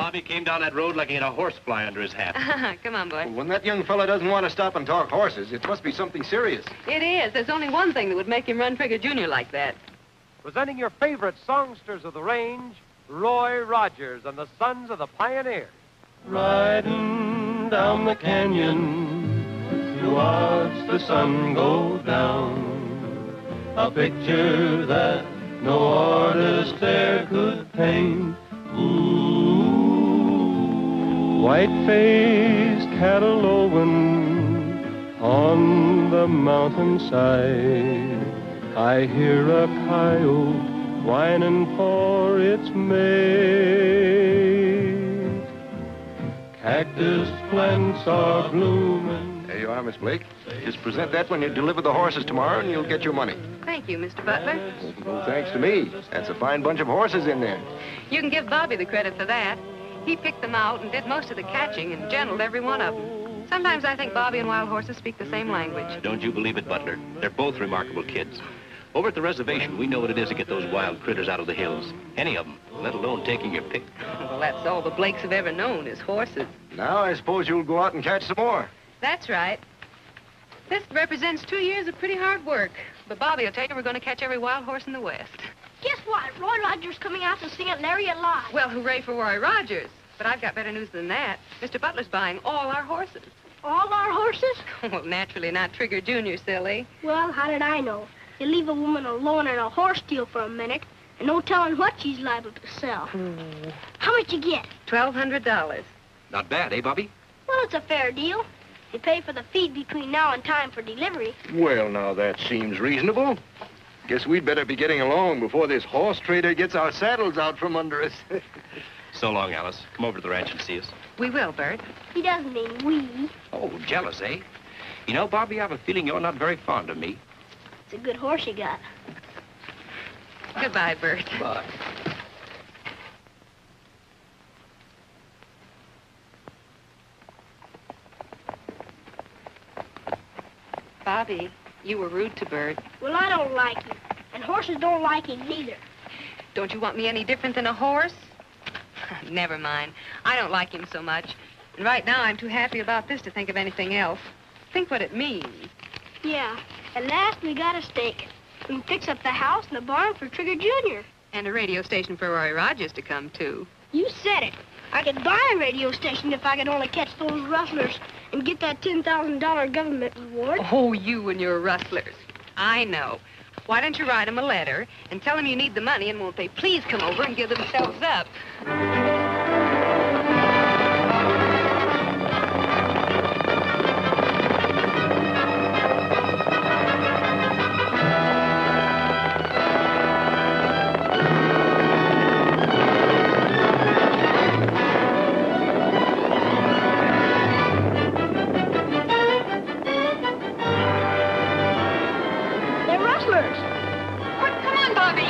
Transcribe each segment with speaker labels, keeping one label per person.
Speaker 1: Bobby came down that road like he had a horsefly under his hat.
Speaker 2: Come on, boy.
Speaker 3: Well, when that young fella doesn't want to stop and talk horses, it must be something serious.
Speaker 2: It is. There's only one thing that would make him run Trigger Jr. like that.
Speaker 4: Presenting your favorite songsters of the range, Roy Rogers and the Sons of the Pioneer.
Speaker 5: Riding down the canyon to watch the sun go down. A picture that no artist there could paint. Ooh, white-faced cattle lowing on the mountainside. I hear a coyote whining for its mate. Cactus plants are blooming.
Speaker 3: There you are, Miss Blake. Just present that when you deliver the horses tomorrow, and you'll get your money.
Speaker 2: Thank you, Mr. Butler.
Speaker 3: Well, thanks to me. That's a fine bunch of horses in there.
Speaker 2: You can give Bobby the credit for that. He picked them out and did most of the catching and gentled every one of them. Sometimes I think Bobby and wild horses speak the same language.
Speaker 1: Don't you believe it, Butler? They're both remarkable kids. Over at the reservation, we know what it is to get those wild critters out of the hills. Any of them, let alone taking your pick.
Speaker 2: Well, that's all the Blakes have ever known is horses.
Speaker 3: Now I suppose you'll go out and catch some more.
Speaker 2: That's right. This represents 2 years of pretty hard work. But Bobby will tell you we're going to catch every wild horse in the West.
Speaker 6: Guess what? Roy Rogers coming out to sing at Lariat Live.
Speaker 2: Well, hooray for Roy Rogers. But I've got better news than that. Mr. Butler's buying all our horses.
Speaker 6: All our horses?
Speaker 2: Well, naturally not Trigger Jr., silly.
Speaker 6: Well, how did I know? You leave a woman alone in a horse deal for a minute, and no telling what she's liable to sell. How much you get?
Speaker 2: $1,200.
Speaker 1: Not bad, eh, Bobby?
Speaker 6: Well, it's a fair deal. You pay for the feed between now and time for delivery.
Speaker 3: Well, now, that seems reasonable. Guess we'd better be getting along before this horse trader gets our saddles out from under us.
Speaker 1: So long, Alice. Come over to the ranch and see us.
Speaker 2: We will, Bert.
Speaker 6: He doesn't mean we.
Speaker 1: Oh, jealous, eh? You know, Bobby, I have a feeling you're not very fond of me.
Speaker 6: It's a good horse you got.
Speaker 2: Goodbye, Bert.
Speaker 1: Bye.
Speaker 2: Bobby, you were rude to Bert.
Speaker 6: Well, I don't like him, and horses don't like him neither.
Speaker 2: Don't you want me any different than a horse? Never mind. I don't like him so much. And right now, I'm too happy about this to think of anything else. Think what it means.
Speaker 6: Yeah. At last, we got a stake. We can fix up the house and the barn for Trigger Jr.
Speaker 2: And a radio station for Roy Rogers to come to.
Speaker 6: You said it. I could buy a radio station if I could only catch those rustlers and get that $10,000 government reward.
Speaker 2: Oh, you and your rustlers. I know. Why don't you write them a letter and tell them you need the money, and won't they please come over and give themselves up?
Speaker 6: Come on, Bobby.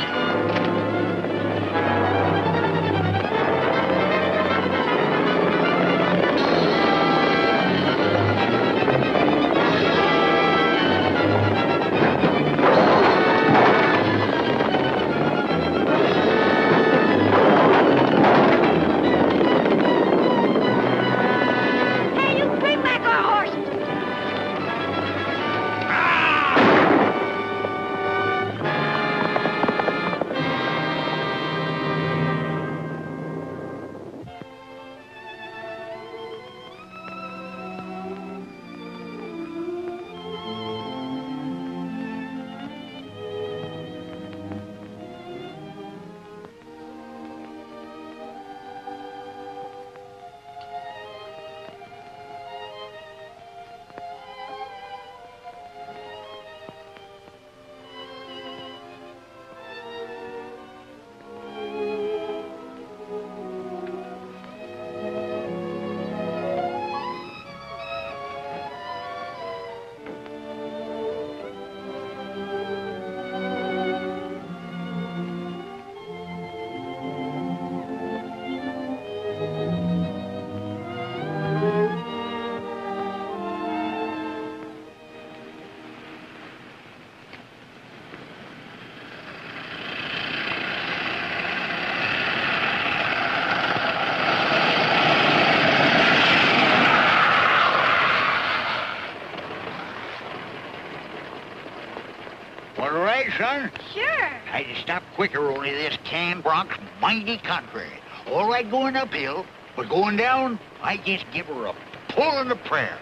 Speaker 7: son?
Speaker 6: Sure.
Speaker 7: I'd stop quicker, only this canned bronc's mighty contrary. All right going uphill, but going down, I just give her a pull and a prayer.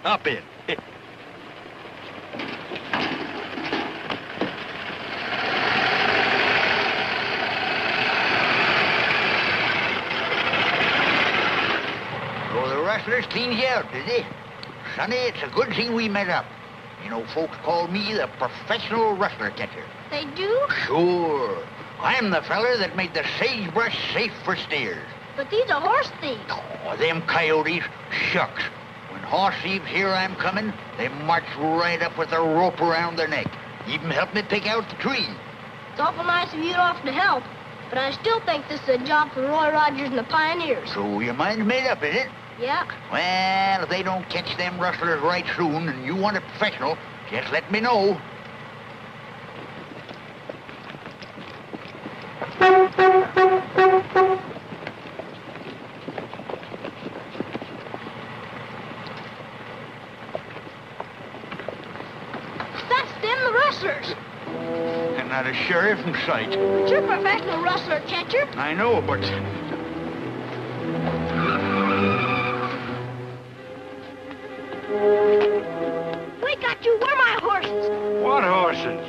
Speaker 7: Up in. So the rustlers cleaned you out, did they? Sonny, it's a good thing we met up. You know, folks call me the professional rustler catcher.
Speaker 6: They do?
Speaker 7: Sure. I'm the feller that made the sagebrush safe for steers.
Speaker 6: But these are horse thieves.
Speaker 7: Oh, them coyotes, shucks. When horse thieves hear I'm coming, they march right up with a rope around their neck. Even help me pick out the tree.
Speaker 6: It's awful nice of you to offer to help, but I still think this is a job for Roy Rogers and the Pioneers.
Speaker 7: So your mind's made up, is it?
Speaker 6: Yeah.
Speaker 7: Well, if they don't catch them rustlers right soon and you want a professional, just let me know.
Speaker 6: That's them, the rustlers.
Speaker 7: And not a sheriff in sight.
Speaker 6: But you're a professional rustler catcher.
Speaker 7: I know, but...
Speaker 6: We got you. Where are my horses?
Speaker 3: What horses?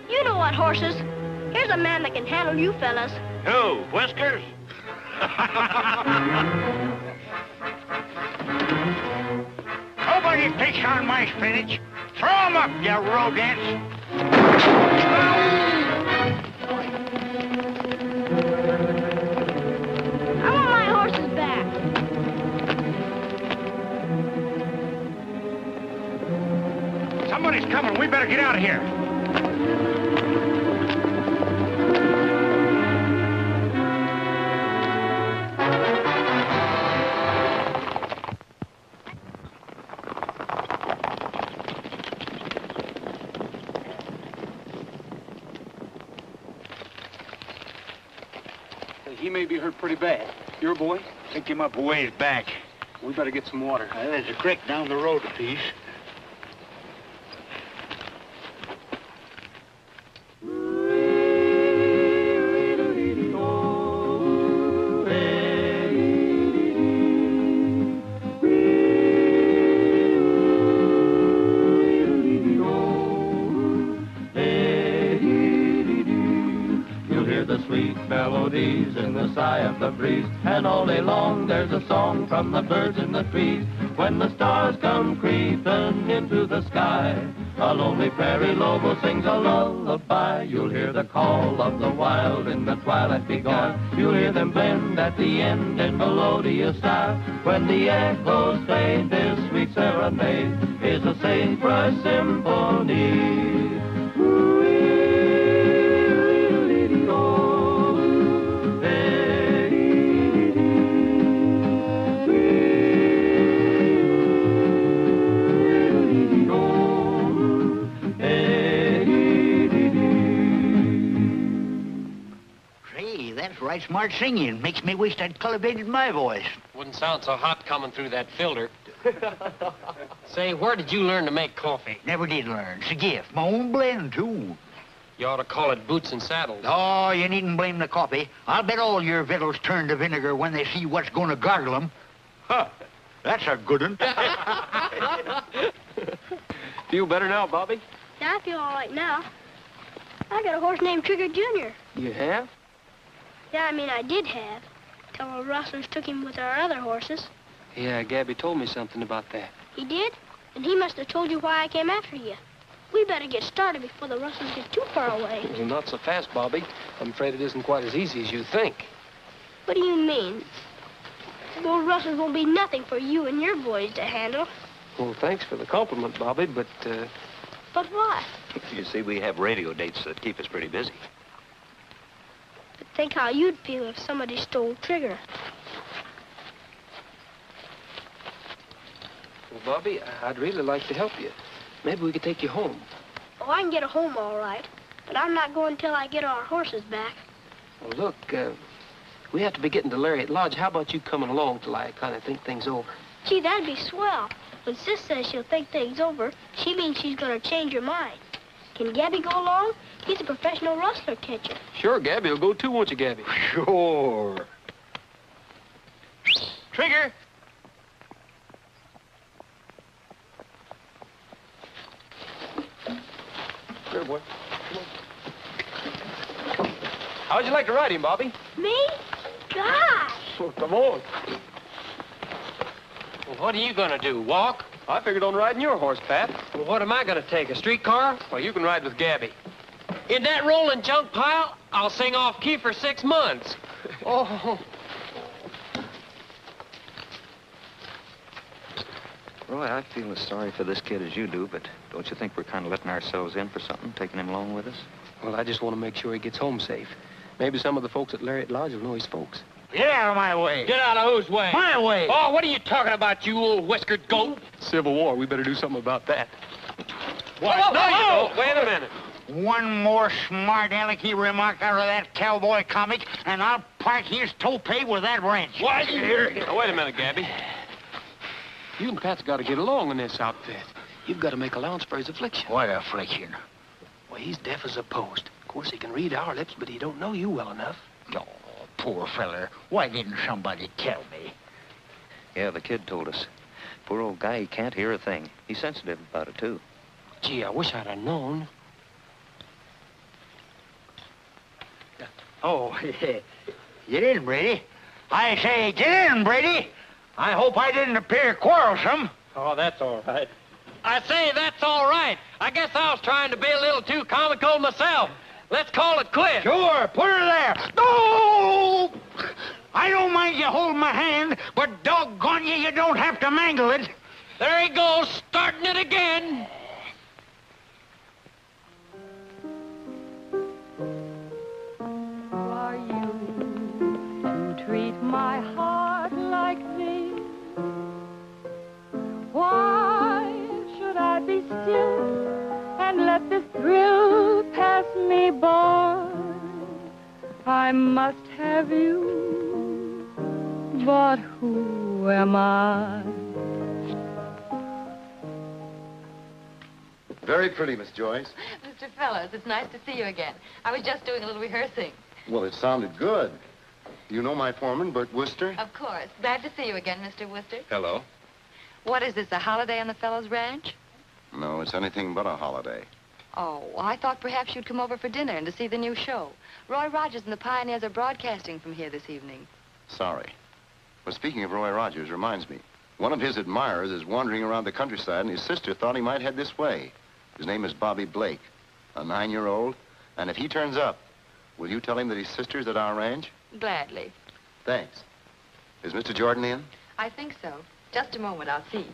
Speaker 6: You know what horses. Here's a man that can handle you fellas.
Speaker 3: Who? Whiskers?
Speaker 7: Nobody picks on my spinach. Throw 'em up, you rodents.
Speaker 6: I want my horses back.
Speaker 3: Somebody's coming. We better get out of here.
Speaker 8: He may be hurt pretty bad. Your boy?
Speaker 7: Pick him up a ways back.
Speaker 8: We better get some water.
Speaker 7: There's a creek down the road a piece.
Speaker 5: Melodies in the sigh of the breeze, and all day long there's a song from the birds in the trees. When the stars come creeping into the sky, a lonely prairie lobo sings a lullaby. You'll hear the call of the wild in the twilight be gone. You'll hear them blend at the end in melodious sigh. When the echoes fade, this sweet serenade is a sagebrush symphony.
Speaker 7: Right smart singing. Makes me wish I'd cultivated my voice.
Speaker 9: Wouldn't sound so hot coming through that filter. Say, where did you learn to make coffee?
Speaker 7: Never did learn. It's a gift. My own blend, too.
Speaker 9: You ought to call it boots and saddles.
Speaker 7: Oh, you needn't blame the coffee. I'll bet all your victuals turn to vinegar when they see what's going to gargle them. Huh. That's a good one.
Speaker 8: Feel better now, Bobby?
Speaker 6: Yeah, I feel all right now. I got a horse named Trigger Jr.
Speaker 8: You have?
Speaker 6: Yeah, I mean, I did have. Till the rustlers took him with our other horses.
Speaker 8: Yeah, Gabby told me something about that.
Speaker 6: He did? And he must have told you why I came after you. We better get started before the rustlers get too far away.
Speaker 8: Well, not so fast, Bobby. I'm afraid it isn't quite as easy as you think.
Speaker 6: What do you mean? Those rustlers won't be nothing for you and your boys to handle.
Speaker 8: Well, thanks for the compliment, Bobby, but,
Speaker 6: But what?
Speaker 1: You see, we have radio dates that keep us pretty busy.
Speaker 6: But think how you'd feel if somebody stole Trigger.
Speaker 8: Well, Bobby, I'd really like to help you. Maybe we could take you home.
Speaker 6: Oh, I can get a home all right. But I'm not going till I get our horses back.
Speaker 8: Well, look, we have to be getting to Lariat Lodge. How about you coming along till I kind of think things over?
Speaker 6: Gee, that'd be swell. When Sis says she'll think things over, she means she's going to change her mind. Can Gabby go along? He's a professional rustler catcher.
Speaker 8: Sure, Gabby will go too, won't you, Gabby?
Speaker 3: Sure.
Speaker 9: Trigger!
Speaker 8: Here, boy. Come on. How'd you like to ride him, Bobby?
Speaker 6: Me? Gosh!
Speaker 8: Well, come on.
Speaker 9: Well, what are you gonna do, walk?
Speaker 8: I figured on riding your horse, Pat.
Speaker 9: Well, what am I gonna take, a streetcar?
Speaker 8: Well, you can ride with Gabby.
Speaker 9: In that rolling junk pile, I'll sing off key for 6 months.
Speaker 8: Oh.
Speaker 10: Roy, I feel as sorry for this kid as you do, but don't you think we're kind of letting ourselves in for something, taking him along with us?
Speaker 8: Well, I just want to make sure he gets home safe. Maybe some of the folks at Lariat Lodge will know his folks.
Speaker 7: Get out of my way.
Speaker 9: Get out of whose way?
Speaker 7: My way.
Speaker 9: Oh, what are you talking about, you old whiskered goat?
Speaker 8: Civil War. We better do something about that.
Speaker 9: What?
Speaker 7: Whoa,
Speaker 9: No,
Speaker 7: whoa,
Speaker 9: you
Speaker 7: whoa.
Speaker 9: don't. Wait a minute.
Speaker 7: One more smart alecky remark out of that cowboy comic, and I'll part his toupee with that wrench.
Speaker 9: What?
Speaker 8: Now, wait a minute, Gabby. You and Pat's got to get along in this outfit. You've got to make allowance for his affliction.
Speaker 7: What affliction?
Speaker 8: Well, he's deaf as a post. Of course, he can read our lips, but he don't know you well enough.
Speaker 7: Oh, poor feller. Why didn't somebody tell me?
Speaker 10: Yeah, the kid told us. Poor old guy, he can't hear a thing. He's sensitive about it, too.
Speaker 9: Gee, I wish I'd have known.
Speaker 7: Oh, get in, Brady. I say, get in, Brady. I hope I didn't appear quarrelsome.
Speaker 9: Oh, that's all right. I say, that's all right. I guess I was trying to be a little too comical myself. Let's call it quits.
Speaker 7: Sure, put her there. No! I don't mind you holding my hand, but doggone you, you don't have to mangle it.
Speaker 9: There he goes, starting it again.
Speaker 11: Are you to treat my heart like this? Why should I be still and let this thrill pass me by? I must have you, but who am I?
Speaker 3: Very pretty, Miss Joyce.
Speaker 12: Mr. Fellows, it's nice to see you again. I was just doing a little rehearsing.
Speaker 3: Well, it sounded good. You know my foreman, Bert Worcester?
Speaker 12: Of course. Glad to see you again, Mr. Worcester.
Speaker 3: Hello.
Speaker 12: What is this, a holiday on the Fellows Ranch?
Speaker 3: No, it's anything but a holiday.
Speaker 12: Oh, I thought perhaps you'd come over for dinner and to see the new show. Roy Rogers and the Pioneers are broadcasting from here this evening.
Speaker 3: Sorry. Well, speaking of Roy Rogers, reminds me. One of his admirers is wandering around the countryside, and his sister thought he might head this way. His name is Bobby Blake, a 9-year-old. And if he turns up, will you tell him that his sister's at our ranch?
Speaker 12: Gladly.
Speaker 3: Thanks. Is Mr. Jordan in?
Speaker 12: I think so. Just a moment, I'll see.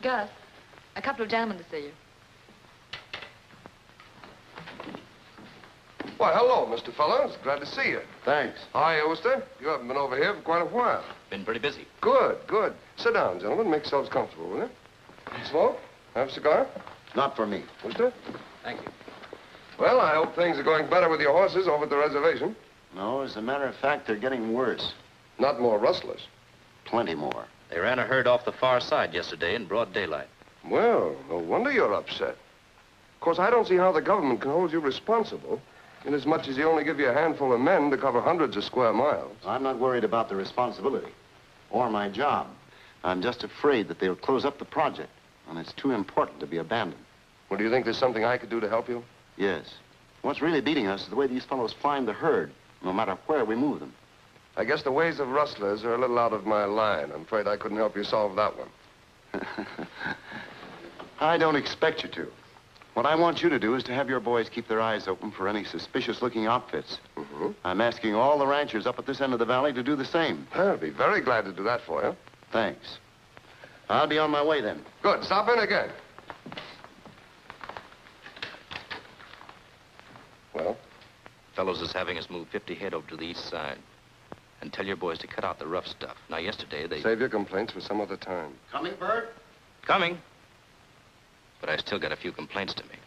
Speaker 12: Gus, a couple of gentlemen to see you.
Speaker 13: Why, hello, Mr. Fellows. Glad to see you.
Speaker 3: Thanks.
Speaker 13: Hi, Oster. You haven't been over here for quite a while.
Speaker 1: Been pretty busy.
Speaker 13: Good, good. Sit down, gentlemen. Make yourselves comfortable, will you? Smoke? Have a cigar?
Speaker 3: Not for me.
Speaker 13: Oster?
Speaker 1: Thank you.
Speaker 13: Well, I hope things are going better with your horses over at the reservation.
Speaker 3: No, as a matter of fact, they're getting worse.
Speaker 13: Not more rustlers.
Speaker 3: Plenty more.
Speaker 1: They ran a herd off the far side yesterday in broad daylight.
Speaker 13: Well, no wonder you're upset. Of course, I don't see how the government can hold you responsible, inasmuch as you only give you a handful of men to cover hundreds of square miles.
Speaker 3: I'm not worried about the responsibility or my job. I'm just afraid that they'll close up the project, and it's too important to be abandoned.
Speaker 13: Well, do you think there's something I could do to help you?
Speaker 3: Yes. What's really beating us is the way these fellows find the herd, no matter where we move them.
Speaker 13: I guess the ways of rustlers are a little out of my line. I'm afraid I couldn't help you solve that one.
Speaker 3: I don't expect you to. What I want you to do is to have your boys keep their eyes open for any suspicious-looking outfits.
Speaker 13: Mm-hmm.
Speaker 3: I'm asking all the ranchers up at this end of the valley to do the same.
Speaker 13: I'll be very glad to do that for you.
Speaker 3: Thanks. I'll be on my way then.
Speaker 13: Good. Stop in again. Well?
Speaker 1: Fellows is having us move 50 head over to the east side. And tell your boys to cut out the rough stuff. Now, yesterday, they...
Speaker 13: Save your complaints for some other time.
Speaker 3: Coming, Bert?
Speaker 1: Coming. But I still got a few complaints to make.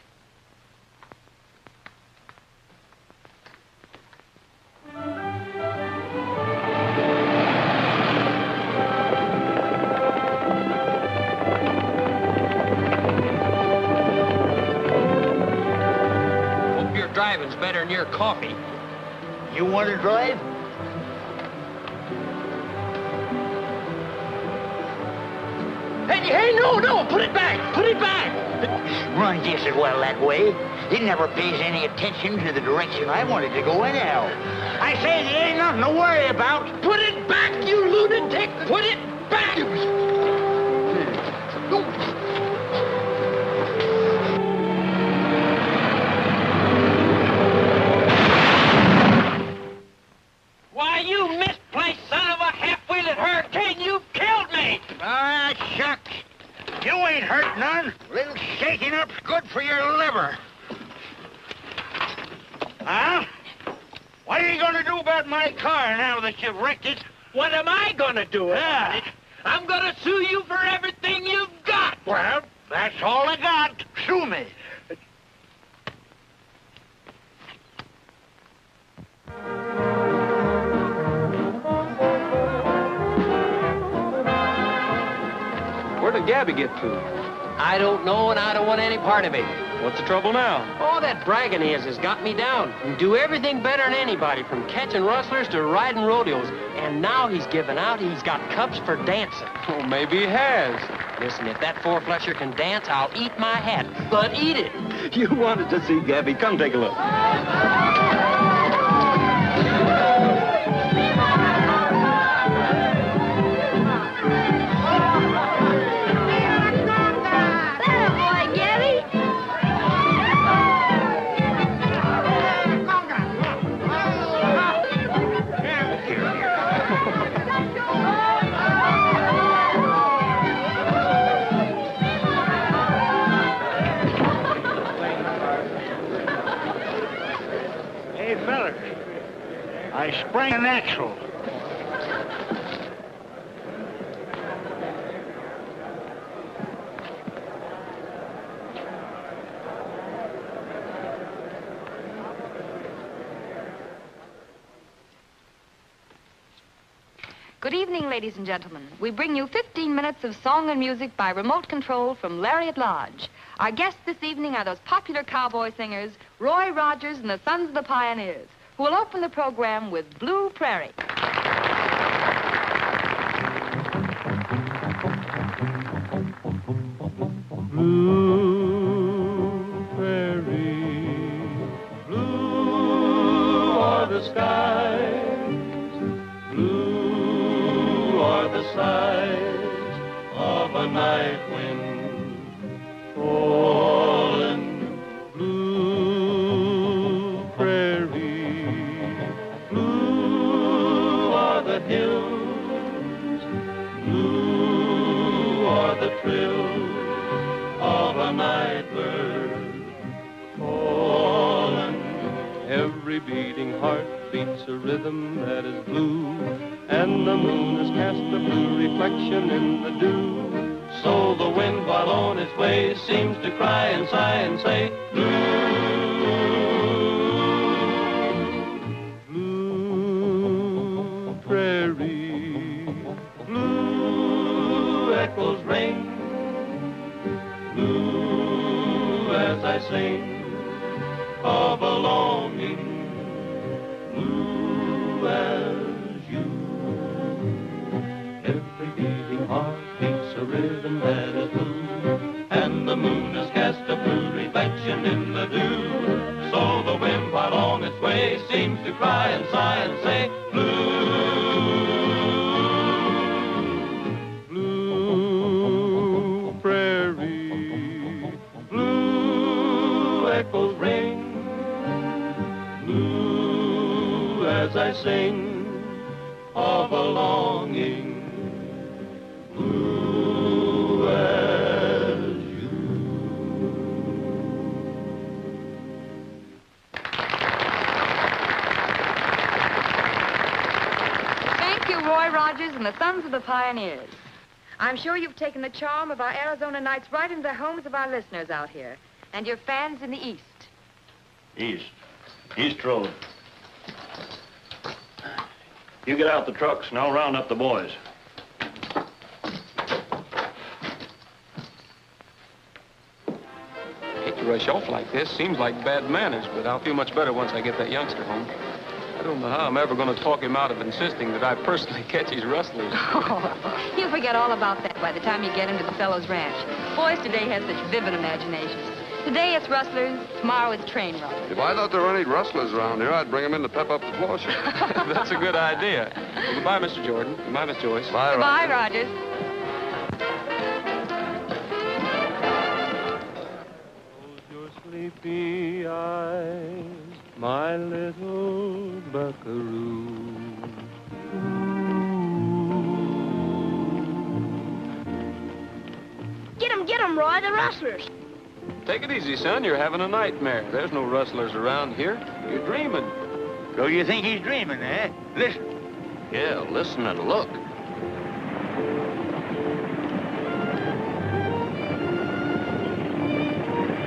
Speaker 9: better than your coffee.
Speaker 7: You want to drive?
Speaker 9: Hey, no, put it back, put it back.
Speaker 7: Runs just as well that way. It never pays any attention to the direction I wanted to go anyhow. I say there ain't nothing to worry about.
Speaker 9: Put it back, you lunatic, put it back. Why, you misplaced son of a half-wheeled hurricane, you killed me!
Speaker 7: Ah, shucks. You ain't hurt none. A little shaking up's good for your liver. Huh? What are you going to do about my car now that you've wrecked it?
Speaker 9: What am I gonna do about it? I'm gonna sue you for everything you've got!
Speaker 7: Well, that's all I got. Sue me.
Speaker 8: Where did Gabby get to?
Speaker 9: I don't know, and I don't want any part of it.
Speaker 8: What's the trouble now?
Speaker 9: Oh, that bragging he has got me down. He do everything better than anybody, from catching rustlers to riding rodeos. And now he's given out he's got cups for dancing.
Speaker 8: Oh, maybe he has.
Speaker 9: Listen, if that four-flesher can dance, I'll eat my hat. But eat it.
Speaker 10: You wanted to see Gabby. Come take a look.
Speaker 7: I sprang an axle.
Speaker 12: Good evening, ladies and gentlemen. We bring you 15 minutes of song and music by remote control from Lariat Lodge. Our guests this evening are those popular cowboy singers, Roy Rogers and the Sons of the Pioneers, who will open the program with Blue Prairie.
Speaker 5: Blue prairie, blue are the skies, blue are the sighs of a night wind falling. Blue prairie, blue are the hills, blue are the trills of a night bird calling. Every beating heart beats a rhythm that is blue, and the moon has cast a blue reflection in the dew. So the wind, while on its way, seems to cry and sigh and say, blue, blue prairie, blue echoes ring, blue as I sing of a longing, blue as you. Every beating heart beats a rhythm that is blue, and the moon has cast a blue reflection in the dew. So the wind, while on its way, seems to cry and sigh and say, blue, blue prairie, blue echoes ring, blue as I sing of a longing, blue as you.
Speaker 12: Thank you, Roy Rogers and the Sons of the Pioneers. I'm sure you've taken the charm of our Arizona nights right into the homes of our listeners out here, and your fans in the East.
Speaker 14: East Road. You get out the trucks and I'll round up the boys.
Speaker 10: Hate to rush
Speaker 8: off like this seems like bad manners, but I'll feel much better once I get that youngster home. I don't know how I'm ever going to talk him out of insisting that I personally catch his rustlers.
Speaker 12: Oh, you'll forget all about that by the time you get him to the fellow's ranch. Boys today have such vivid imaginations. Today it's rustlers, tomorrow it's train robbers.
Speaker 13: If I thought there were any rustlers around here, I'd bring them in to pep up the floor show.
Speaker 8: That's a good idea. Well, goodbye, Mr. Jordan. Goodbye, Miss Joyce.
Speaker 13: Bye,
Speaker 12: Goodbye, Rogers.
Speaker 4: Close your sleepy eyes, my little buckaroo.
Speaker 6: Get 'em, Roy, the rustlers.
Speaker 8: Take it easy, son. You're having a nightmare. There's no rustlers around here. You're dreaming.
Speaker 7: So you think he's dreaming, eh? Listen.
Speaker 10: Yeah, listen and look.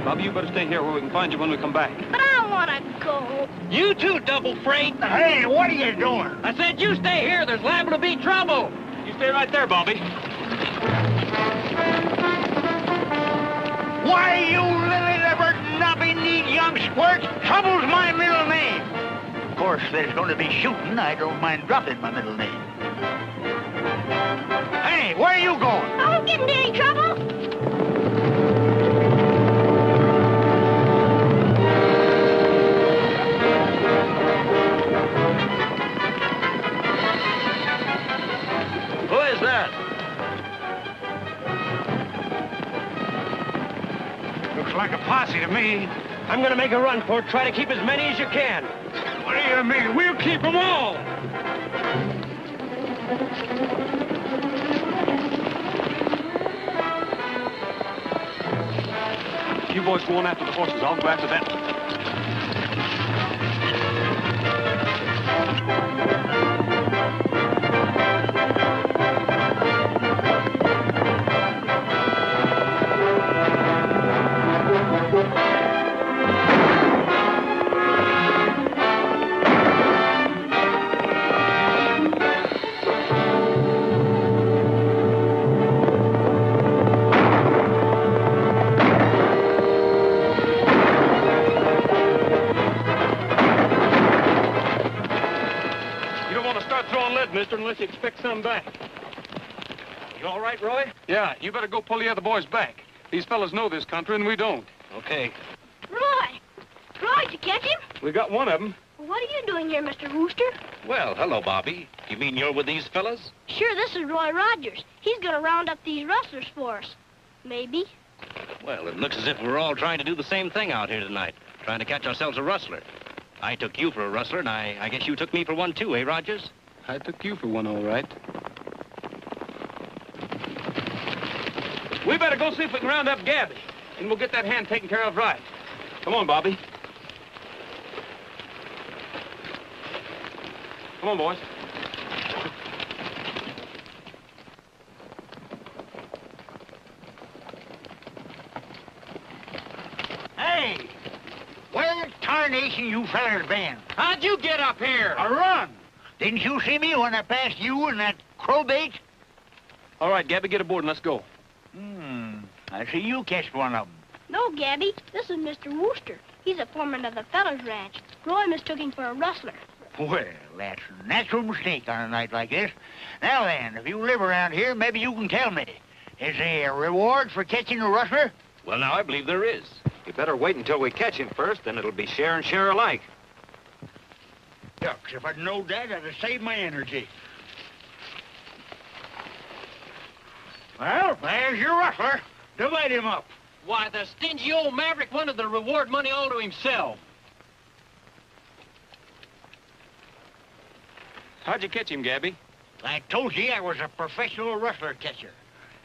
Speaker 8: Bobby, you better stay here where we can find you when we come back.
Speaker 6: But I don't want to go.
Speaker 9: You too, double freight.
Speaker 7: Hey, what are you doing?
Speaker 9: I said you stay here. There's liable to be trouble.
Speaker 8: You stay right there, Bobby.
Speaker 7: Why, you lily-livered, knobby-kneed young squirt, trouble's my middle name. Of course, there's going to be shooting. I don't mind dropping my middle name. Hey, where are you going?
Speaker 6: I won't get into any trouble.
Speaker 14: Who is that?
Speaker 7: Looks like a posse to me.
Speaker 9: I'm going to make a run for it. Try to keep as many as you can.
Speaker 7: What do you mean?
Speaker 9: We'll keep them all.
Speaker 8: You boys go on after the horses. I'll go after them. Mister, unless you expect some back.
Speaker 9: You all right, Roy?
Speaker 8: Yeah, you better go pull the other boys back. These fellas know this country and we don't.
Speaker 9: Okay.
Speaker 6: Roy! Roy, did you catch him?
Speaker 8: We got one of them.
Speaker 6: Well, what are you doing here, Mr. Wooster?
Speaker 1: Well, hello, Bobby. You mean you're with these fellas?
Speaker 6: Sure, this is Roy Rogers. He's going to round up these rustlers for us. Maybe.
Speaker 1: Well, it looks as if we're all trying to do the same thing out here tonight. Trying to catch ourselves a rustler. I took you for a rustler, and I guess you took me for one too, eh, Rogers?
Speaker 8: I took you for one, all right. We better go see if we can round up Gabby, and we'll get that hand taken care of right. Come on, Bobby. Come on, boys.
Speaker 7: Hey! Where tarnation you fellers been?
Speaker 9: How'd you get up here?
Speaker 7: A run! Didn't you see me when I passed you and that crowbait?
Speaker 8: All right, Gabby, get aboard and let's go.
Speaker 7: I see you catched one of them.
Speaker 6: No, Gabby. This is Mr. Wooster. He's a foreman of the fellows' ranch. Roy mistook him for a rustler.
Speaker 7: Well, that's a natural mistake on a night like this. Now then, if you live around here, maybe you can tell me. Is there a reward for catching a rustler?
Speaker 1: Well, now, I believe there is.
Speaker 10: You better wait until we catch him first, then it'll be share and share alike.
Speaker 7: Shucks, if I'd known that, I'd have saved my energy. Well, there's your rustler. Divide him up.
Speaker 9: Why, the stingy old maverick wanted the reward money all to himself.
Speaker 8: How'd you catch him, Gabby?
Speaker 7: I told you I was a professional rustler catcher.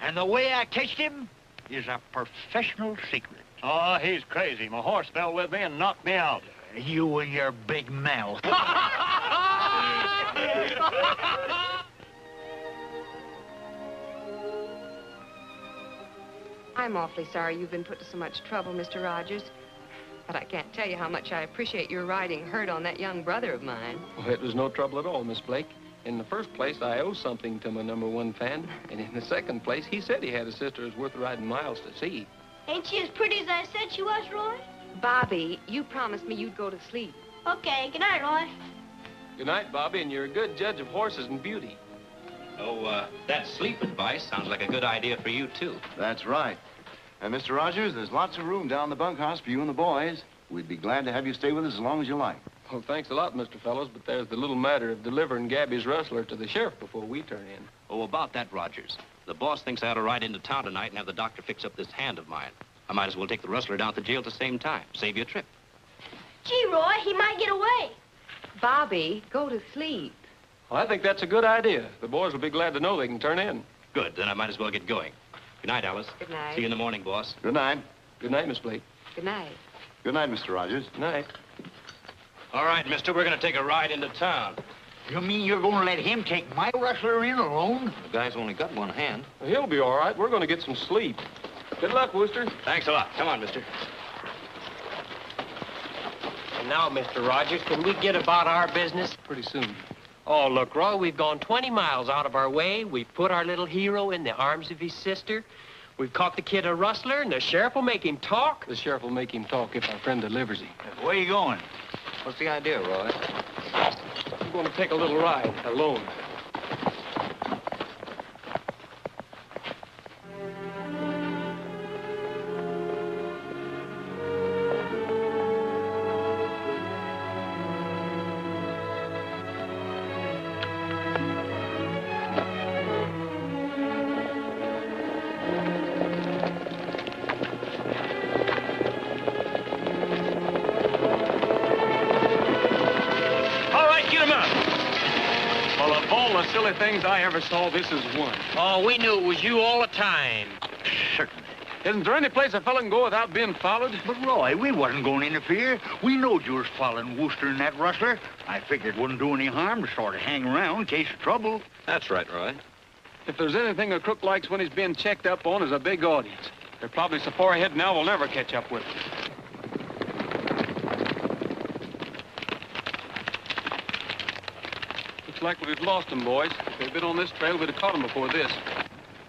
Speaker 7: And the way I catched him is a professional secret.
Speaker 14: Oh, he's crazy. My horse fell with me and knocked me out.
Speaker 7: You and your big mouth.
Speaker 2: I'm awfully sorry you've been put to so much trouble, Mr. Rogers. But I can't tell you how much I appreciate your riding herd on that young brother of mine.
Speaker 8: Well, it was no trouble at all, Miss Blake. In the first place, I owe something to my #1 fan. And in the second place, he said he had a sister who's worth riding miles to see.
Speaker 6: Ain't she as pretty as I said she was, Roy?
Speaker 2: Bobby, you promised me you'd go to sleep.
Speaker 6: Okay, good night, Roy.
Speaker 8: Good night, Bobby, and you're a good judge of horses and beauty.
Speaker 1: Oh, that sleep advice sounds like a good idea for you, too.
Speaker 3: That's right. And, Mr. Rogers, there's lots of room down in the bunkhouse for you and the boys. We'd be glad to have you stay with us as long as you like.
Speaker 8: Well, thanks a lot, Mr. Fellows, but there's the little matter of delivering Gabby's rustler to the sheriff before we turn in.
Speaker 1: Oh, about that, Rogers. The boss thinks I ought to ride into town tonight and have the doctor fix up this hand of mine. I might as well take the rustler down to jail at the same time. Save you a trip.
Speaker 6: Gee, Roy, he might get away.
Speaker 2: Bobby, go to sleep.
Speaker 8: Well, I think that's a good idea. The boys will be glad to know they can turn in.
Speaker 1: Good, then I might as well get going. Good night, Alice.
Speaker 2: Good night.
Speaker 1: See you in the morning, boss.
Speaker 3: Good night.
Speaker 8: Good night, Miss Blake.
Speaker 2: Good night.
Speaker 3: Good night, Mr. Rogers.
Speaker 8: Good night.
Speaker 1: All right, mister, we're going to take a ride into town.
Speaker 7: You mean you're going to let him take my rustler in alone?
Speaker 10: The guy's only got one hand.
Speaker 8: Well, he'll be all right. We're going to get some sleep. Good luck, Wooster.
Speaker 1: Thanks a lot. Come on, mister.
Speaker 9: And now, Mr. Rogers, can we get about our business?
Speaker 8: Pretty soon.
Speaker 9: Oh, look, Roy, we've gone 20 miles out of our way. We've put our little hero in the arms of his sister. We've caught the kid a rustler, and the sheriff will make him talk.
Speaker 8: The sheriff will make him talk if our friend delivers him.
Speaker 7: Where you going?
Speaker 10: What's the idea, Roy?
Speaker 8: I'm going to take a little ride, alone. Silly things I ever saw, this is one.
Speaker 9: Oh, we knew it was you all the time.
Speaker 7: Certainly.
Speaker 8: Isn't there any place a fellow can go without being followed?
Speaker 7: But, Roy, we wasn't going to interfere. We knowed you was following Wooster and that rustler. I figured it wouldn't do any harm to sort of hang around in case of trouble.
Speaker 1: That's right, Roy.
Speaker 8: If there's anything a crook likes when he's being checked up on is a big audience. They're probably so far ahead now we'll never catch up with them. Looks like we've lost them, boys. If they'd been on this trail, we'd have caught them before this.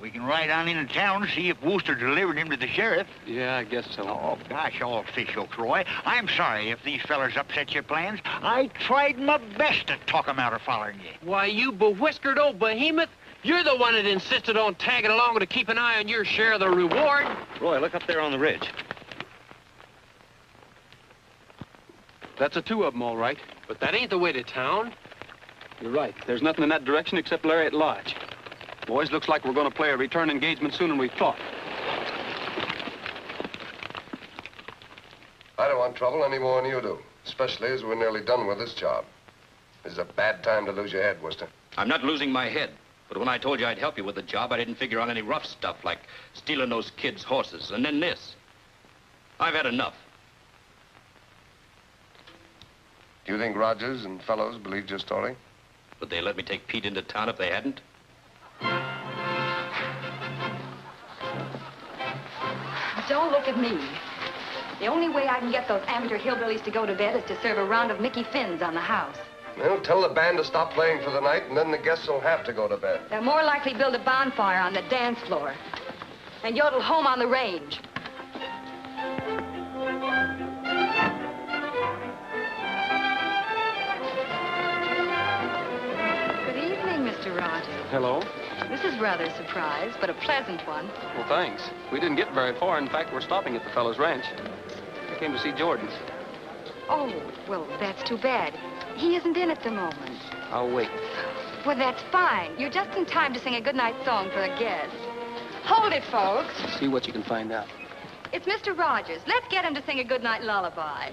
Speaker 7: We can ride on into town and see if Wooster delivered him to the sheriff.
Speaker 8: Yeah, I guess so.
Speaker 7: Oh, gosh, all fish hooks, Roy. I'm sorry if these fellers upset your plans. I tried my best to talk them out of following you.
Speaker 9: Why, you bewhiskered old behemoth. You're the one that insisted on tagging along to keep an eye on your share of the reward.
Speaker 1: Roy, look up there on the ridge.
Speaker 8: That's a two of them, all right.
Speaker 9: But that ain't the way to town.
Speaker 8: You're right. There's nothing in that direction except Lariat Lodge. Boys, looks like we're going to play a return engagement sooner than we thought.
Speaker 13: I don't want trouble any more than you do, especially as we're nearly done with this job. This is a bad time to lose your head, Wooster.
Speaker 1: I'm not losing my head. But when I told you I'd help you with the job, I didn't figure on any rough stuff like stealing those kids' horses, and then this. I've had enough.
Speaker 13: Do you think Rogers and Fellows believed your story?
Speaker 1: Would they let me take Pete into town if they hadn't?
Speaker 12: Don't look at me. The only way I can get those amateur hillbillies to go to bed is to serve a round of Mickey Finns on the house.
Speaker 13: Well, tell the band to stop playing for the night, and then the guests will have to go to bed.
Speaker 12: They'll more likely build a bonfire on the dance floor and yodel home on the range. Good evening, Mr. Rogers.
Speaker 8: Hello.
Speaker 12: This is rather a surprise, but a pleasant one.
Speaker 8: Well, thanks. We didn't get very far. In fact, we're stopping at the fellow's ranch. I came to see Jordan.
Speaker 12: Oh, well, that's too bad. He isn't in at the moment.
Speaker 8: I'll wait.
Speaker 12: Well, that's fine. You're just in time to sing a goodnight song for the guests. Hold it, folks.
Speaker 8: See what you can find out.
Speaker 12: It's Mr. Rogers. Let's get him to sing a goodnight lullaby.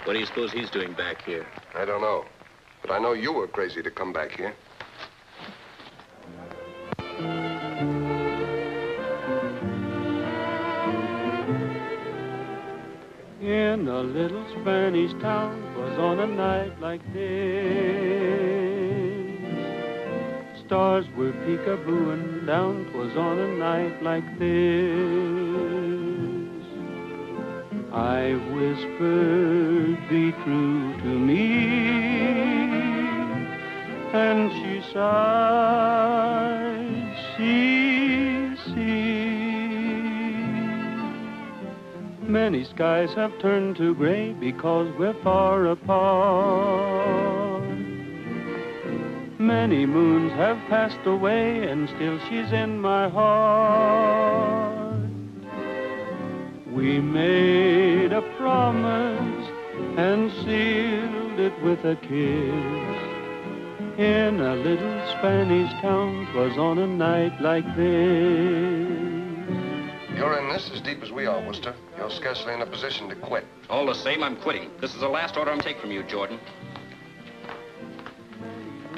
Speaker 1: What do you suppose he's doing back here?
Speaker 13: I don't know. But I know you were crazy to come back here.
Speaker 5: In a little Spanish town, 'twas on a night like this. Stars were peekabooing down, 'twas on a night like this. I whispered, be true to me, and she sighed, see Many skies have turned to gray because we're far apart. Many moons have passed away and still she's in my heart. We made a promise and sealed it with a kiss. In a little Spanish town, 'twas on a night like this.
Speaker 13: You're in this as deep as we are, Wooster. You're scarcely in a position to quit.
Speaker 1: All the same, I'm quitting. This is the last order I'm taking from you, Jordan.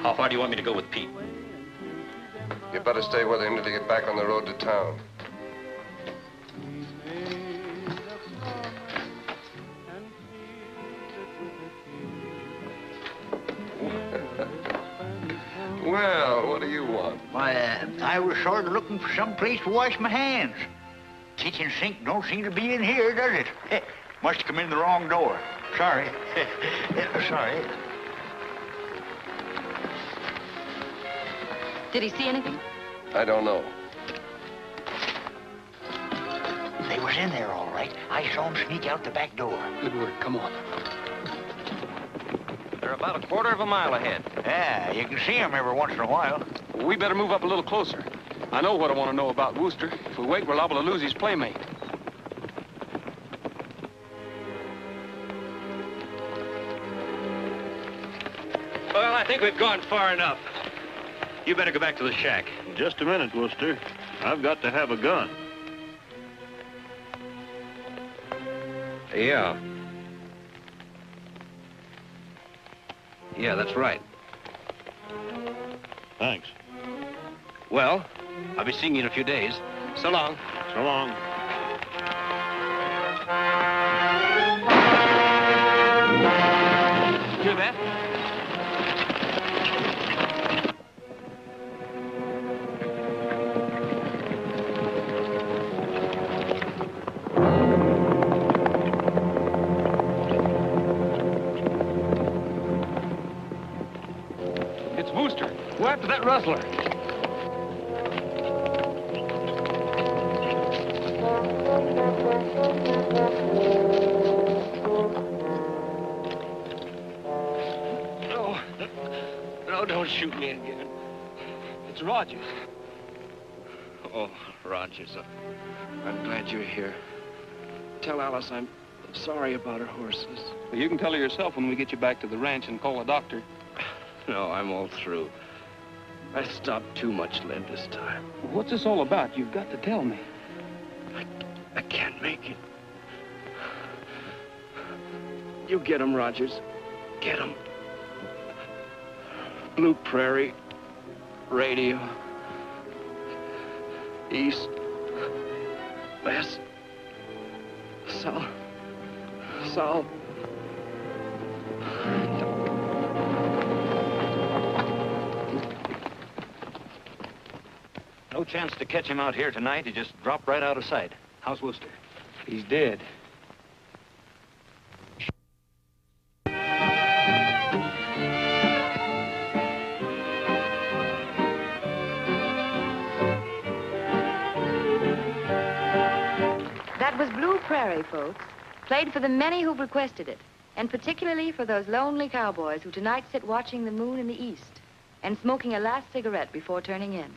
Speaker 1: How far do you want me to go with Pete?
Speaker 13: You better stay with him till you get back on the road to town. Well, what do you want?
Speaker 7: Why, I was sort of looking for some place to wash my hands. Kitchen sink don't seem to be in here, does it? Must have come in the wrong door. Sorry. Sorry.
Speaker 12: Did he see anything?
Speaker 13: I don't know.
Speaker 7: They was in there, all right. I saw them sneak out the back door.
Speaker 9: Good work. Come on.
Speaker 1: They're about a quarter of a mile ahead.
Speaker 7: Yeah, you can see them every once in a while.
Speaker 8: We better move up a little closer. I know what I want to know about Wooster. If we wait, we're liable to lose his playmate.
Speaker 1: Well, I think we've gone far enough. You better go back to the shack.
Speaker 14: Just a minute, Wooster. I've got to have a gun.
Speaker 1: Yeah. Yeah, that's right.
Speaker 14: Thanks.
Speaker 1: Well, I'll be seeing you in a few days. So long.
Speaker 14: So long.
Speaker 1: Hear that?
Speaker 8: It's Wooster. Go after that rustler.
Speaker 1: No, don't shoot me again.
Speaker 8: It's Rogers.
Speaker 1: Oh, Rogers, I'm glad you're here. Tell Alice I'm sorry about her horses.
Speaker 8: Well, you can tell her yourself when we get you back to the ranch and call a doctor.
Speaker 1: No, I'm all through. I stopped too much lead this time.
Speaker 8: What's this all about? You've got to tell me.
Speaker 1: I can't make it. You get 'em, Rogers. Get 'em. Blue Prairie, radio, east, west, south, south.
Speaker 10: No chance to catch him out here tonight. He just dropped right out of sight. How's Wooster?
Speaker 8: He's dead.
Speaker 12: That was Blue Prairie, folks. Played for the many who've requested it, and particularly for those lonely cowboys who tonight sit watching the moon in the east and smoking a last cigarette before turning in.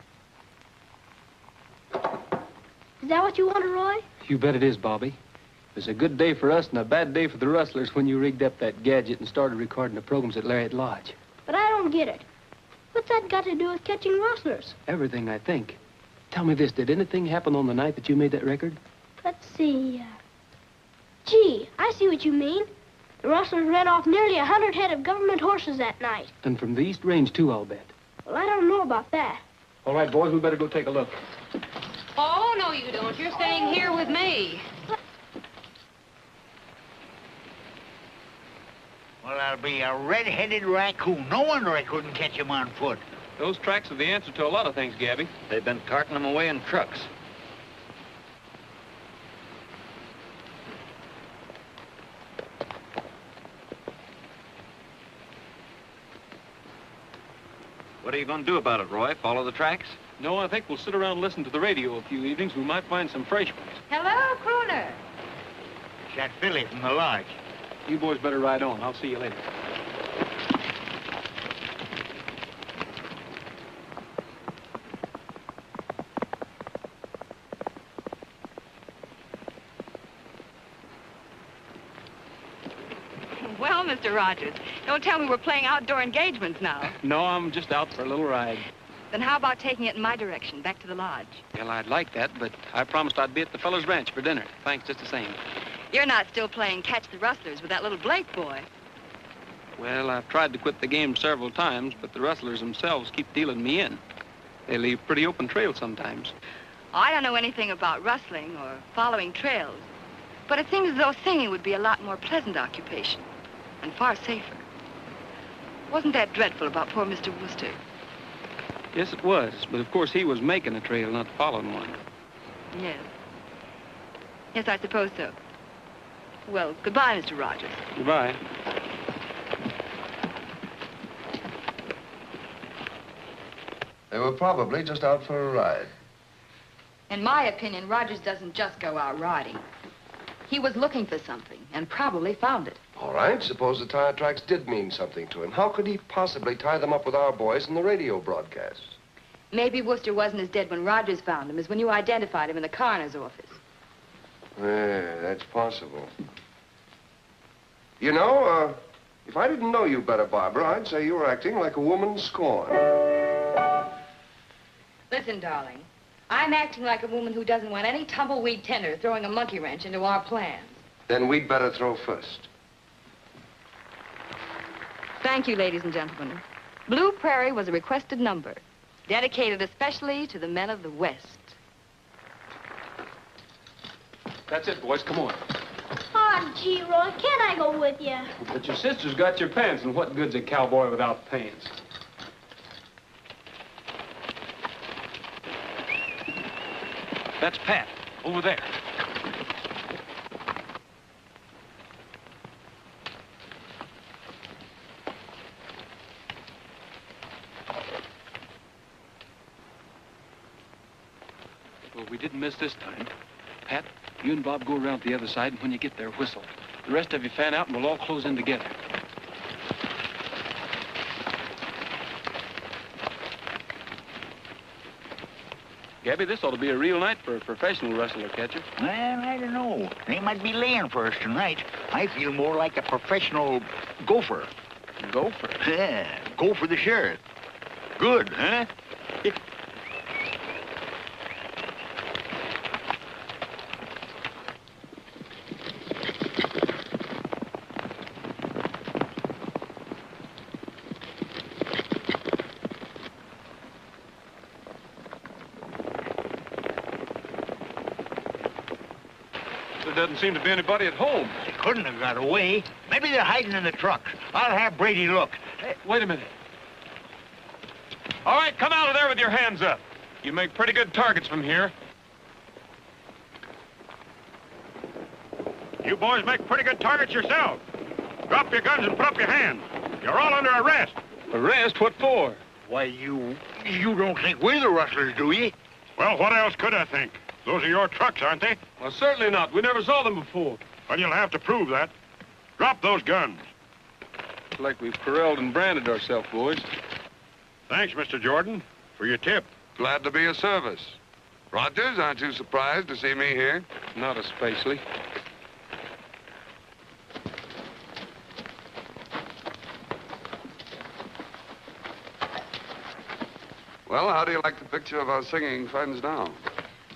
Speaker 6: Is that what you wanted, Roy?
Speaker 9: You bet it is, Bobby. It was a good day for us and a bad day for the rustlers when you rigged up that gadget and started recording the programs at Lariat Lodge.
Speaker 6: But I don't get it. What's that got to do with catching rustlers?
Speaker 9: Everything, I think. Tell me this, did anything happen on the night that you made that record?
Speaker 6: Let's see. Gee, I see what you mean. The rustlers ran off nearly 100 head of government horses that night.
Speaker 9: And from the East Range, too, I'll bet.
Speaker 6: Well, I don't know about that.
Speaker 9: All right, boys, we better go take a look.
Speaker 2: Oh, no, you don't. You're staying here with me.
Speaker 7: Well, that'll be a red-headed raccoon. No wonder I couldn't catch him on foot.
Speaker 8: Those tracks are the answer to a lot of things, Gabby.
Speaker 10: They've been carting them away in trucks. What are you going to do about it, Roy? Follow the tracks?
Speaker 8: No, I think we'll sit around and listen to the radio a few evenings. We might find some fresh ones.
Speaker 12: Hello, Crooner.
Speaker 7: that filly from the lodge.
Speaker 8: You boys better ride on. I'll see you later.
Speaker 12: Well, Mr. Rogers, don't tell me we're playing outdoor engagements now.
Speaker 8: No, I'm just out for a little ride.
Speaker 12: Then how about taking it in my direction, back to the lodge?
Speaker 8: Well, I'd like that, but I promised I'd be at the fellow's ranch for dinner. Thanks just the same.
Speaker 12: You're not still playing catch the rustlers with that little Blake boy.
Speaker 8: Well, I've tried to quit the game several times, but the rustlers themselves keep dealing me in. They leave pretty open trails sometimes.
Speaker 12: I don't know anything about rustling or following trails, but it seems as though singing would be a lot more pleasant occupation and far safer. Wasn't that dreadful about poor Mr. Wooster?
Speaker 8: Yes, it was, but of course he was making a trail, not following one.
Speaker 12: Yes. Yes, I suppose so. Well, goodbye, Mr. Rogers.
Speaker 8: Goodbye.
Speaker 13: They were probably just out for a ride.
Speaker 12: In my opinion, Rogers doesn't just go out riding. He was looking for something and probably found it.
Speaker 13: All right, suppose the tire tracks did mean something to him. How could he possibly tie them up with our boys in the radio broadcasts?
Speaker 12: Maybe Wooster wasn't as dead when Rogers found him as when you identified him in the coroner's office.
Speaker 13: Yeah, that's possible. You know, if I didn't know you better, Barbara, I'd say you were acting like a woman scorned.
Speaker 12: Listen, darling, I'm acting like a woman who doesn't want any tumbleweed tender throwing a monkey wrench into our plans.
Speaker 13: Then we'd better throw first.
Speaker 12: Thank you, ladies and gentlemen. Blue Prairie was a requested number, dedicated especially to the men of the West.
Speaker 8: That's it, boys. Come on.
Speaker 6: Oh, gee, Roy, can't I go with you?
Speaker 8: But your sister's got your pants, and what good's a cowboy without pants?
Speaker 14: That's Pat, over there.
Speaker 8: Well, we didn't miss this time. Pat, you and Bob go around to the other side, and when you get there, whistle. The rest of you fan out, and we'll all close in together. Gabby, this ought to be a real night for a professional wrestler catcher.
Speaker 7: Well, I don't know. They might be laying for us tonight. I feel more like a professional gopher.
Speaker 8: Gopher?
Speaker 7: Yeah, go for the sheriff. Good, huh?
Speaker 14: There doesn't seem to be anybody at home.
Speaker 7: They couldn't have got away. Maybe they're hiding in the trucks. I'll have Brady look.
Speaker 14: Hey, wait a minute. All right, come out of there with your hands up. You make pretty good targets from here. You boys make pretty good targets yourselves. Drop your guns and put up your hands. You're all under arrest.
Speaker 8: Arrest? What for?
Speaker 7: Why, you don't think we're the rustlers, do you?
Speaker 14: Well, what else could I think? Those are your trucks, aren't they?
Speaker 8: Well, certainly not. We never saw them before.
Speaker 14: Well, you'll have to prove that. Drop those guns.
Speaker 8: Looks like we've corralled and branded ourselves, boys.
Speaker 14: Thanks, Mr. Jordan, for your tip.
Speaker 13: Glad to be of service. Rogers, aren't you surprised to see me here?
Speaker 8: Not especially.
Speaker 13: Well, how do you like the picture of our singing friends now?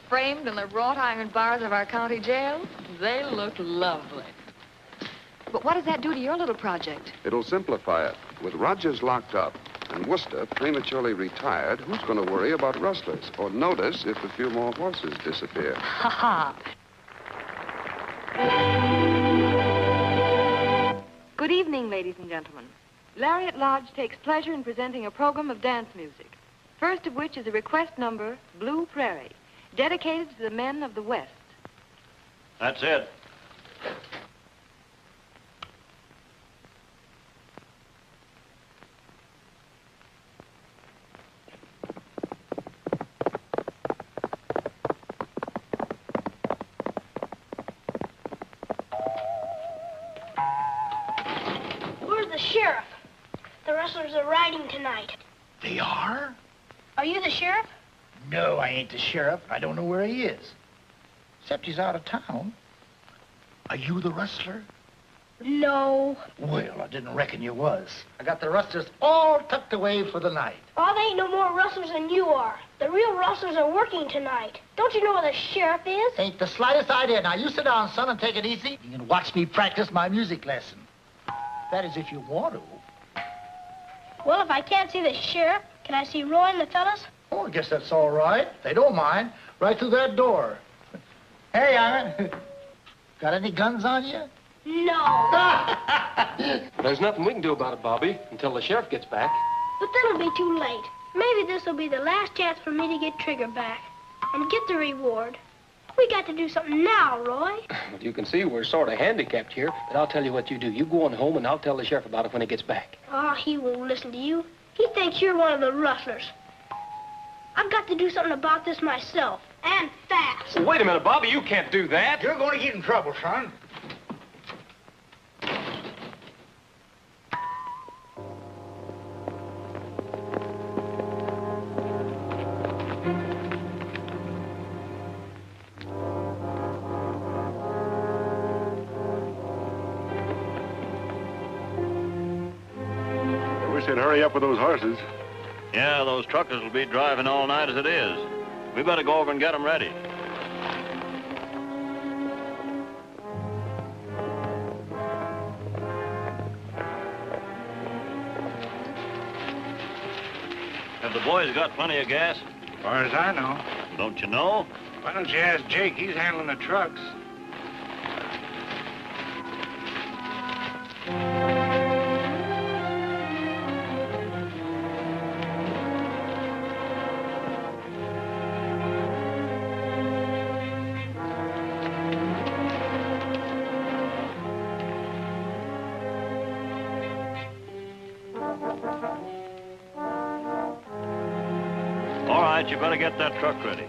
Speaker 12: Framed in the wrought iron bars of our county jail, they look lovely. But what does that do to your little project?
Speaker 13: It'll simplify it. With Rogers locked up and Worcester prematurely retired, who's going to worry about rustlers or notice if a few more horses disappear?
Speaker 12: Ha ha. Good evening, ladies and gentlemen. Lariat Lodge takes pleasure in presenting a program of dance music, first of which is a request number, Blue Prairie, dedicated to the men of the West.
Speaker 14: That's it.
Speaker 6: sheriff. The rustlers are riding tonight.
Speaker 15: They are?
Speaker 6: Are you the sheriff?
Speaker 15: No, I ain't the sheriff. I don't know where he is. Except he's out of town. Are you the rustler?
Speaker 6: No.
Speaker 15: Well, I didn't reckon you was. I got the rustlers all tucked away for the night.
Speaker 6: Oh, they ain't no more rustlers than you are. The real rustlers are working tonight. Don't you know where the sheriff is?
Speaker 15: Ain't the slightest idea. Now, you sit down, son, and take it easy. You can watch me practice my music lesson. That is, if you want to.
Speaker 6: Well, if I can't see the sheriff, can I see Roy and the fellas?
Speaker 15: Oh, I guess that's all right. They don't mind. Right through that door. Hey, young'un. Got any guns on you?
Speaker 6: No.
Speaker 9: There's nothing we can do about it, Bobby, until the sheriff gets back.
Speaker 6: But then it'll be too late. Maybe this will be the last chance for me to get Trigger back and get the reward. We got to do something now, Roy.
Speaker 9: Well, you can see we're sort of handicapped here, but I'll tell you what you do. You go on home, and I'll tell the sheriff about it when he gets back.
Speaker 6: Oh, he won't listen to you. He thinks you're one of the rustlers. I've got to do something about this myself, and fast.
Speaker 9: Well, wait a minute, Bobby. You can't do that.
Speaker 7: You're going to get in trouble, son.
Speaker 16: Hurry up with those horses.
Speaker 1: Yeah, those truckers will be driving all night as it is. We better go over and get them ready. Have the boys got plenty of gas?
Speaker 7: As far as I know.
Speaker 1: Don't you know?
Speaker 7: Why don't you ask Jake? He's handling the trucks.
Speaker 1: All right, you better get that truck ready.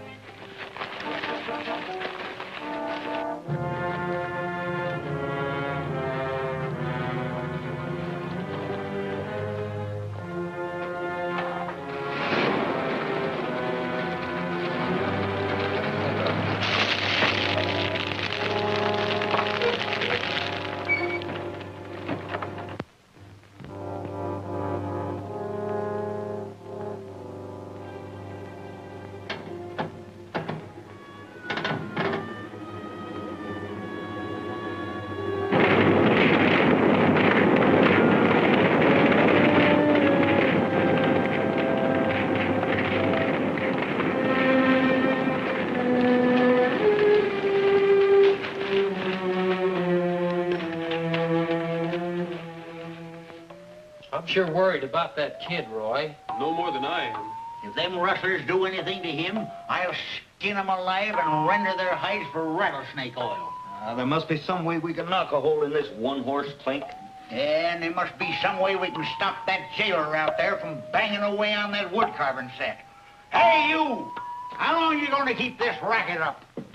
Speaker 9: I'm sure worried about that kid, Roy. No more than I am.
Speaker 7: If them rustlers do anything to him, I'll skin them alive and render their hides for rattlesnake oil.
Speaker 10: There must be some way we can knock a hole in this one-horse clink.
Speaker 7: And there must be some way we can stop that jailer out there from banging away on that wood carving set. Hey, you! How long are you going to keep this racket up?
Speaker 15: What's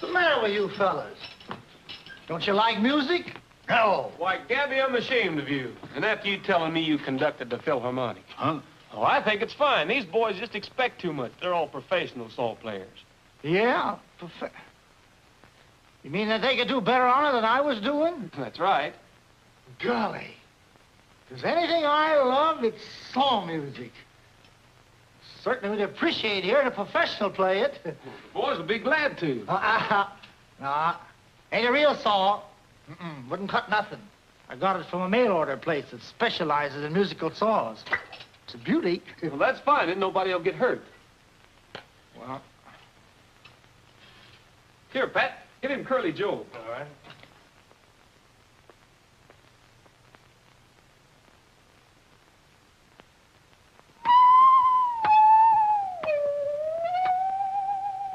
Speaker 15: the matter with you fellas? Don't you like music?
Speaker 7: No.
Speaker 9: Why, Gabby, I'm ashamed of you. And after you telling me you conducted the Philharmonic.
Speaker 7: Huh?
Speaker 9: Oh, I think it's fine. These boys just expect too much. They're all professional salt players.
Speaker 15: Yeah? You mean that they could do better on it than I was doing?
Speaker 9: That's right.
Speaker 15: Golly. If there's anything I love, it's song music. Certainly would appreciate hearing a professional play it.
Speaker 9: The boys will be glad to.
Speaker 15: No, ain't a real saw. Wouldn't cut nothing. I got it from a mail-order place that specializes in musical saws. It's a beauty.
Speaker 9: Well, that's fine. Then nobody will get hurt.
Speaker 15: Well...
Speaker 9: Here, Pat. Give him Curly Joe. All right.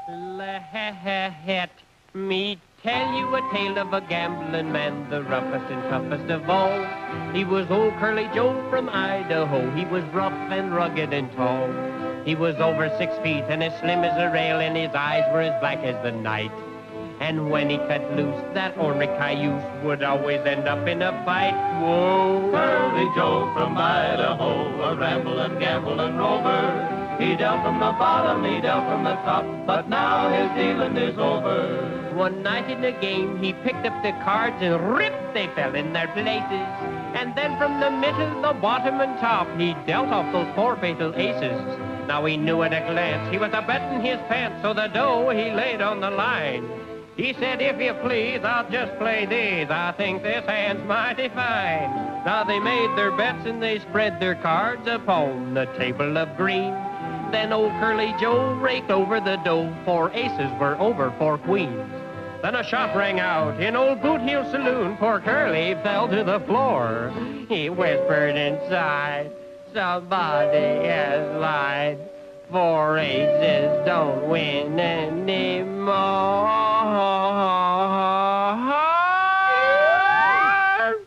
Speaker 17: Let me tell you a tale of a gambling man, the roughest and toughest of all. He was old Curly Joe from Idaho. He was rough and rugged and tall. He was over 6 feet and as slim as a rail, and his eyes were as black as the night. And when he cut loose, that ornery cayuse would always end up in a fight. Whoa!
Speaker 5: Curly Joe from Idaho, a ramblin', gamblin' rover. He dealt from the bottom, he dealt from the top, but now his dealing is over.
Speaker 17: One night in the game, he picked up the cards and rip, they fell in their places. And then from the middle, the bottom, and top, he dealt off those four fatal aces. Now he knew at a glance he was a-betting his pants, so the dough he laid on the line. He said, if you please, I'll just play these. I think this hand's mighty fine. Now they made their bets and they spread their cards upon the table of green. Then old Curly Joe raked over the dough. 4 aces were over 4 queens. Then a shot rang out in old Boot Heel Saloon. Poor Curly fell to the floor. He whispered inside, somebody has lied. 4 aces don't win anymore.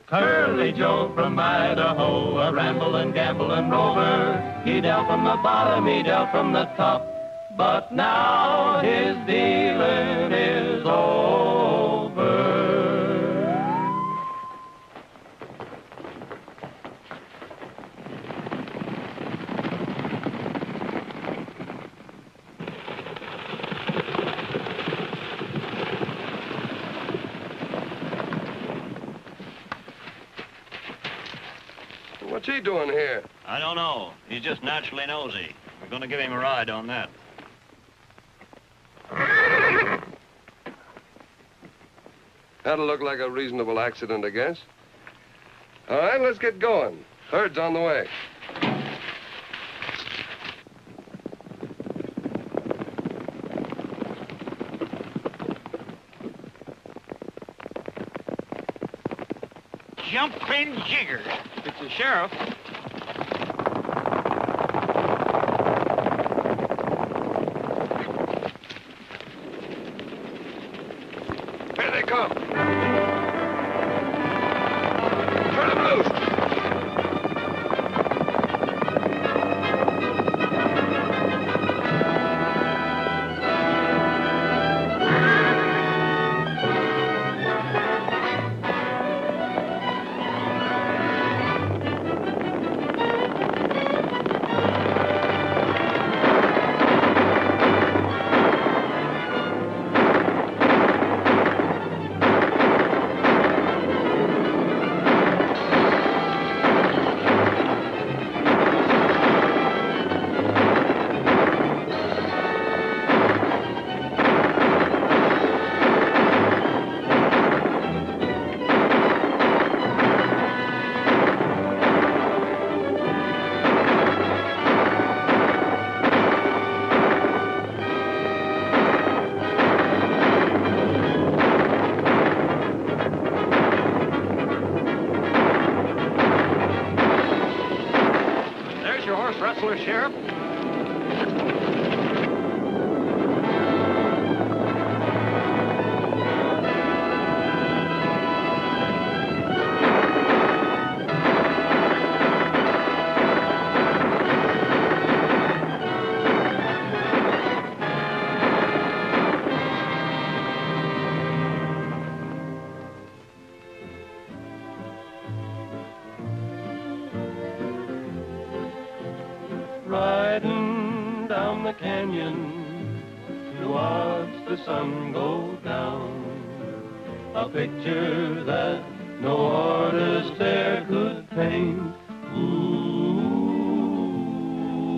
Speaker 5: Curly Joe from Idaho, a ramblin', gamblin' rover. He dealt from the bottom, he dealt from the top, but now his dealing is over.
Speaker 13: What's he doing here?
Speaker 16: I don't know. He's just naturally nosy. We're going to give him a ride on that.
Speaker 13: That'll look like a reasonable accident, I guess. All right, let's get going. Herd's on the way.
Speaker 7: Jumping jigger.
Speaker 8: It's the sheriff.
Speaker 13: Here they come. Turn them loose.
Speaker 8: Sheriff.
Speaker 5: Riding down the canyon to watch the sun go down. A picture that no artist there could paint. Ooh.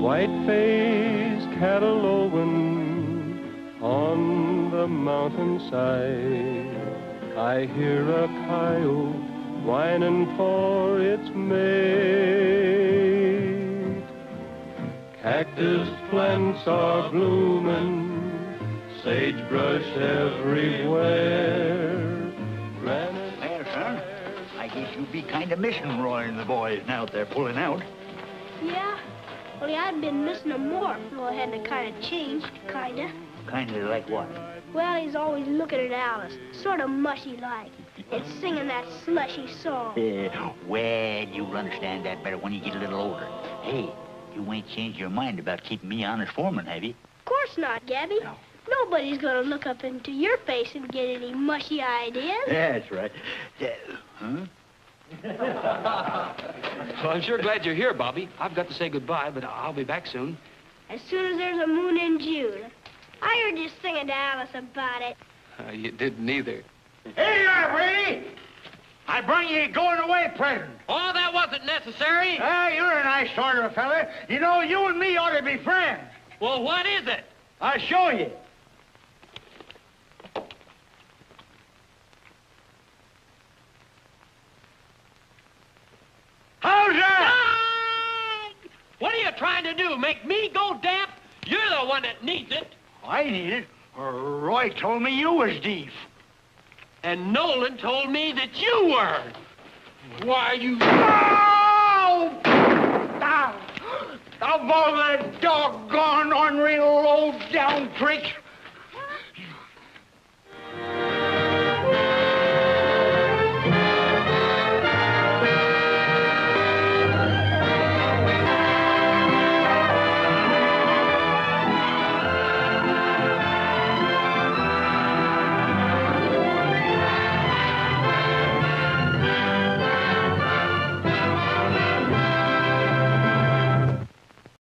Speaker 5: White-faced cattle lowing on the mountainside. I hear a coyote whining for its mate. Cactus plants are blooming, sagebrush everywhere.
Speaker 7: Well, son, I guess you'll be kind of missing Roy and the boys now that they're pulling out.
Speaker 6: Yeah? Only I'd been missing him more if Roy hadn't kind of changed, kind of.
Speaker 7: Kind of like what?
Speaker 6: Well, he's always looking at Alice, sort of mushy-like, and singing that slushy song.
Speaker 7: Well, you'll understand that better when you get a little older. Hey, you ain't changed your mind about keeping me honest foreman, have you?
Speaker 6: Of course not, Gabby. Nobody's gonna look up into your face and get any mushy ideas.
Speaker 7: That's right. Huh?
Speaker 9: Well, I'm sure glad you're here, Bobby. I've got to say goodbye, but I'll be back soon.
Speaker 6: As soon as there's a moon in June. I heard you singing to Alice about it.
Speaker 9: You didn't either.
Speaker 15: Here you are, Brady. I bring you a going-away present.
Speaker 9: Oh, that wasn't necessary.
Speaker 15: You're a nice sort of a fella. You know, you and me ought to be friends.
Speaker 9: Well, what is it?
Speaker 15: I'll show you. How's that?
Speaker 9: What are you trying to do, make me go deaf? You're the one that needs it.
Speaker 15: I need it. Roy told me you was deaf.
Speaker 9: And Nolan told me that you were. Why, you...
Speaker 15: Ow! Ow! Of all the doggone unreal low-down tricks,